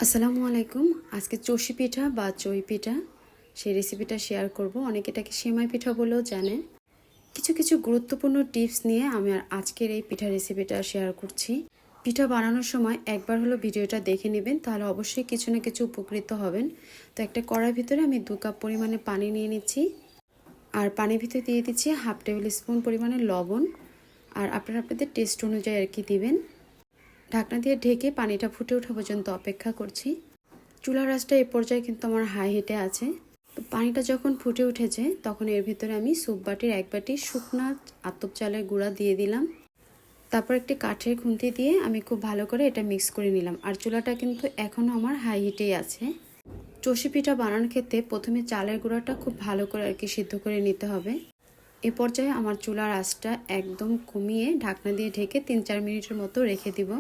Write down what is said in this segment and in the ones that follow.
আসসালামু আলাইকুম। আজকে চষি পিঠা বা চই পিঠা সেই রেসিপিটা শেয়ার করব। অনেকে এটাকে সেমাই পিঠা বলেও জানে। কিছু কিছু গুরুত্বপূর্ণ টিপস নিয়ে আমি আজকের এই পিঠা রেসিপিটা শেয়ার করছি। পিঠা বানানোর সময় একবার হলো ভিডিওটা দেখে নেবেন, তাহলে অবশ্যই কিছু না কিছু উপকৃত হবেন। তো একটা কড়াইয়ের ভিতরে আমি 2 কাপ পরিমাণে পানি নিয়ে নিচ্ছি, আর পানির ভিতরে দিয়ে দিচ্ছি হাফ টেবিল স্পুন পরিমাণে লবণ, আর আপনারা আপনাদের টেস্ট অনুযায়ী আর কি দিবেন। ঢাকনা দিয়ে ঢেকে পানিটা ফুটে ওঠা পর্যন্ত অপেক্ষা করছি। চুলার আঁচটা এই পর্যায়ে কিন্তু আমার হাই হিটে আছে। তো পানিটা যখন ফুটে উঠেছে তখন এর ভিতরে আমি স্যুপ বাটির 1 বাটি শুকনা আতপ চালের গুঁড়া দিয়ে দিলাম। তারপর একটি কাঠের খুন্তি দিয়ে আমি খুব ভালো করে এটা মিক্স করে নিলাম। আর চুলাটা কিন্তু এখনও আমার হাই হিটেই আছে। চষি পিঠা বানানোর ক্ষেত্রে প্রথমে চালের গুঁড়াটা খুব ভালো করে আর কি সিদ্ধ করে নিতে হবে। এ পর্যায়ে আমার চুলার আঁচটা একদম কমিয়ে ঢাকনা দিয়ে ঢেকে 3-4 মিনিটের মতো রেখে দিব,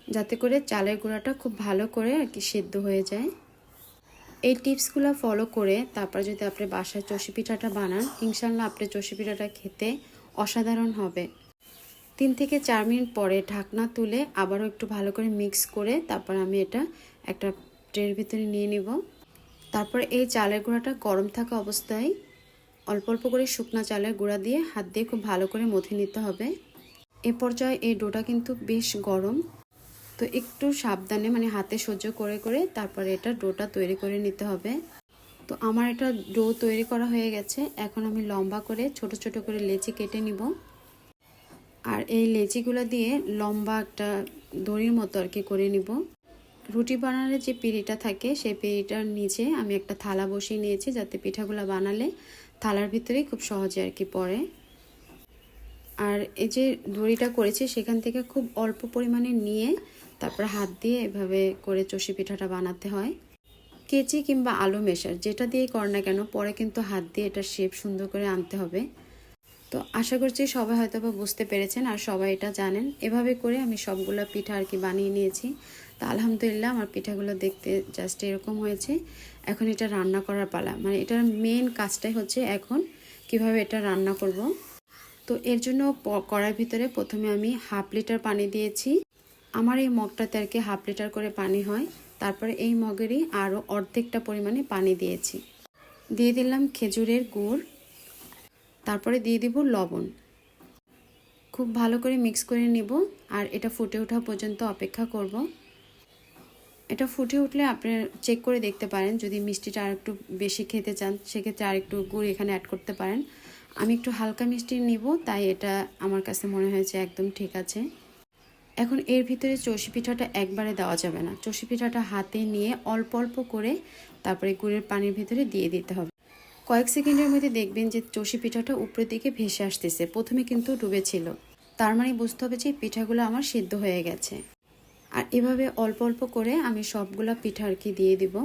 যাতে করে চালের গুঁড়াটা খুব ভালো করে আর কি সিদ্ধ হয়ে যায়। এই টিপসগুলো ফলো করে তারপর যদি আপনি বাসায় চষি পিঠাটা বানান, ইনশাল্লাহ আপনার চষি পিঠাটা খেতে অসাধারণ হবে। 3-4 মিনিট পরে ঢাকনা তুলে আবারও একটু ভালো করে মিক্স করে তারপর আমি এটা একটা ট্রের ভিতরে নিয়ে নিব। তারপর এই চালের গুঁড়াটা গরম থাকা অবস্থায় অল্প অল্প করে শুকনা চালের গুঁড়া দিয়ে হাত দিয়ে খুব ভালো করে মথে নিতে হবে। এ পর্যায়ে এই ডোটা কিন্তু বেশ গরম, তো একটু সাবধানে মানে হাতে সহ্য করে করে তারপরে এটা ডোটা তৈরি করে নিতে হবে। তো আমার এটা ডো তৈরি করা হয়ে গেছে। এখন আমি লম্বা করে ছোট ছোট করে লেচি কেটে নিব, আর এই লেচিগুলো দিয়ে লম্বা একটা দড়ির মতো আর কি করে নিব। রুটি বানানোর যে পিঁড়িটা থাকে সেই পিঁড়িটার নিচে আমি একটা থালা বসিয়ে নিয়েছি, যাতে পিঠাগুলো বানালে থালার ভিতরেই খুব সহজে আর কি পড়ে। আর এই যে দড়িটা করেছি সেখান থেকে খুব অল্প পরিমাণে নিয়ে তারপর হাত দিয়ে এভাবে করে চষি পিঠাটা বানাতে হয়। কেচি কিংবা আলু মেশার যেটা দিয়েই কর না কেন, পরে কিন্তু হাত দিয়ে এটা শেপ সুন্দর করে আনতে হবে। তো আশা করছি সবাই হয়তো বা বুঝতে পেরেছেন আর সবাই এটা জানেন। এভাবে করে আমি সবগুলো পিঠা আর কি বানিয়ে নিয়েছি। তো আলহামদুলিল্লাহ আমার পিঠাগুলো দেখতে জাস্ট এরকম হয়েছে। এখন এটা রান্না করার পালা, মানে এটার মেন কাজটাই হচ্ছে এখন কিভাবে এটা রান্না করব। তো এর জন্য কড়াইয়ের ভিতরে প্রথমে আমি হাফ লিটার পানি দিয়েছি। আমার এই মগটাতে আর কি হাফ লিটার করে পানি হয়। তারপরে এই মগেরই আরও অর্ধেকটা পরিমাণে পানি দিয়েছি। দিয়ে দিলাম খেজুরের গুড়, তারপরে দিয়ে দিব লবণ। খুব ভালো করে মিক্স করে নিব, আর এটা ফুটে ওঠা পর্যন্ত অপেক্ষা করব। এটা ফুটে উঠলে আপনি চেক করে দেখতে পারেন, যদি মিষ্টিটা আর একটু বেশি খেতে চান সেক্ষেত্রে আর একটু গুড় এখানে অ্যাড করতে পারেন। আমি একটু হালকা মিষ্টি নিব, তাই এটা আমার কাছে মনে হয়েছে একদম ঠিক আছে। এখন এর ভিতরে চষি পিঠাটা একবারে দেওয়া যাবে না। চষি পিঠাটা হাতে নিয়ে অল্প অল্প করে তারপরে গুড়ের পানির ভিতরে দিয়ে দিতে হবে। কয়েক সেকেন্ডের মধ্যে দেখবেন যে চষি পিঠাটা উপরের দিকে ভেসে আসতেছে। প্রথমে কিন্তু ডুবেছিল, তার মানে বুঝতে হবে যে পিঠাগুলো আমার সিদ্ধ হয়ে গেছে। আর এভাবে অল্প অল্প করে আমি সবগুলা পিঠা আর কি দিয়ে দিব।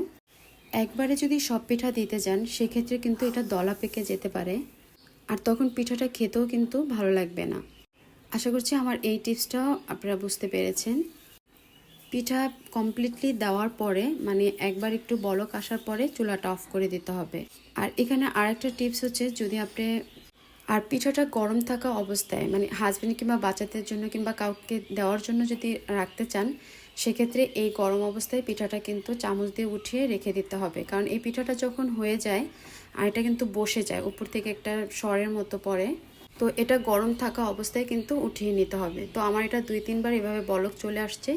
একবারে যদি সব পিঠা দিতে যান সেক্ষেত্রে কিন্তু এটা দলা পেকে যেতে পারে, আর তখন পিঠাটা খেতেও কিন্তু ভালো লাগবে না। আশা করছি আমার এই টিপসটাও আপনারা বুঝতে পেরেছেন। পিঠা কমপ্লিটলি দেওয়ার পরে মানে একবার একটু বলক আসার পরে চুলাটা অফ করে দিতে হবে। আর এখানে আরেকটা টিপস হচ্ছে, যদি আপনি আর পিঠাটা গরম থাকা অবস্থায় মানে হাজবেন্ড কিংবা বাচ্চাদের জন্য কিংবা কাউকে দেওয়ার জন্য যদি রাখতে চান, সেক্ষেত্রে এই গরম অবস্থায় পিঠাটা কিন্তু চামচ দিয়ে উঠিয়ে রেখে দিতে হবে। কারণ এই পিঠাটা যখন হয়ে যায় আর এটা কিন্তু বসে যায়, উপর থেকে একটা সরের মতো পড়ে, তো এটা গরম থাকা অবস্থায় কিন্তু উঠিয়ে নিতে হবে। তো আমার এটা 2-3 বার এভাবে বলক চলে আসছে।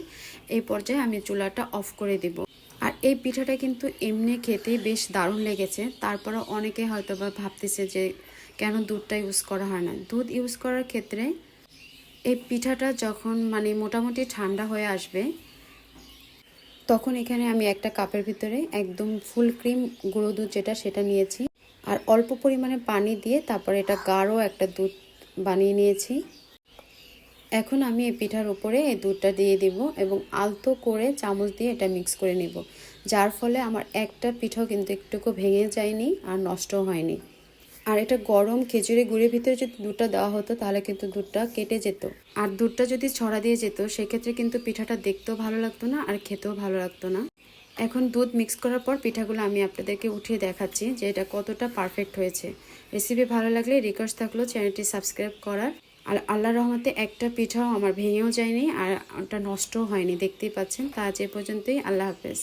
এই পর্যায়ে আমি চুলাটা অফ করে দিব। আর এই পিঠাটা কিন্তু এমনি খেতে বেশ দারুণ লেগেছে। তারপরে অনেকে হয়তো বা ভাবতেছে যে কেন দুধটা ইউজ করা হয় না। দুধ ইউজ করার ক্ষেত্রে এই পিঠাটা যখন মানে মোটামুটি ঠান্ডা হয়ে আসবে, তখন এখানে আমি একটা কাপের ভিতরে একদম ফুল ক্রিম গুঁড়ো দুধ যেটা সেটা নিয়েছি, আর অল্প পরিমাণে পানি দিয়ে তারপরে এটা গাঢ় একটা দুধ বানিয়ে নিয়েছি। এখন আমি এই পিঠার উপরে এই দুধটা দিয়ে দিব এবং আলতো করে চামচ দিয়ে এটা মিক্স করে নিব, যার ফলে আমার একটা পিঠাও কিন্তু একটুকু ভেঙে যায়নি আর নষ্টও হয়নি। আর এটা গরম খেজুরের গুড়ের ভিতরে যদি দুধটা দেওয়া হতো তাহলে কিন্তু দুধটা কেটে যেত, আর দুধটা যদি ছড়া দিয়ে যেত সেক্ষেত্রে কিন্তু পিঠাটা দেখতেও ভালো লাগতো না আর খেতেও ভালো লাগতো না। এখন দুধ মিক্স করার পর পিঠাগুলো আমি আপনাদেরকে উঠিয়ে দেখাচ্ছি যে এটা কতটা পারফেক্ট হয়েছে। রেসিপি ভালো লাগলে রিকোয়েস্ট থাকলো চ্যানেলটি সাবস্ক্রাইব করার। আর আল্লাহর রহমতে একটা পিঠাও আমার ভেঙেও যায়নি আর ওটা নষ্টও হয়নি, দেখতেই পাচ্ছেন। তা আজ এ পর্যন্তই, আল্লাহ হাফেজ।